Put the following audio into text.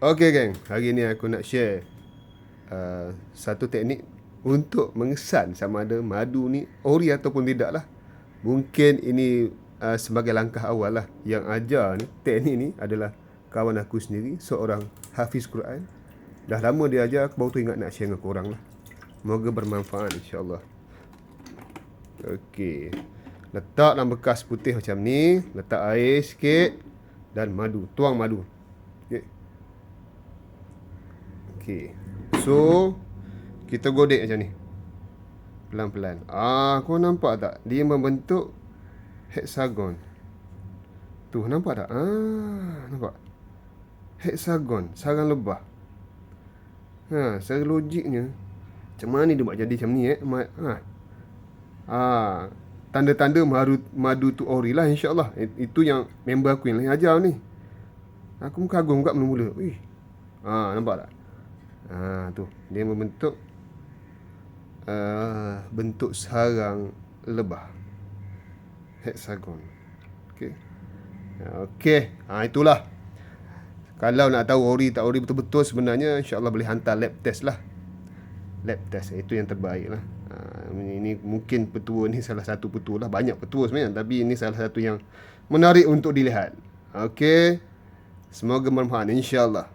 Okay geng, hari ni aku nak share satu teknik untuk mengesan sama ada madu ni ori ataupun tidak lah. Mungkin ini sebagai langkah awal lah. Yang ajar ni, teknik ni adalah kawan aku sendiri, seorang hafiz Quran. Dah lama dia ajar, aku baru teringat nak share dengan korang lah. Moga bermanfaat insyaAllah. Okey, letak dalam bekas putih macam ni, letak air sikit dan madu, tuang madu. Okey, so kita godek macam ni, pelan-pelan. Kau nampak tak? Dia membentuk hexagon. Tu, nampak tak? Nampak? Hexagon, sarang lebah. Secara logiknya, macam mana dia buat jadi macam ni tanda-tanda madu tu ori lah insyaAllah. Itu yang member aku yang lain ajar ni. Aku kagum kat mula-mula. Nampak tak? Tu, dia membentuk bentuk sarang lebah, hexagon. Okey, itulah. Kalau nak tahu ori tak ori betul-betul sebenarnya, insyaAllah boleh hantar lab test lah. Lab test itu yang terbaik lah. Ini mungkin petua ni salah satu petua lah. Banyak petua sebenarnya, tapi ini salah satu yang menarik untuk dilihat. Okey, semoga bermanfaat insyaAllah.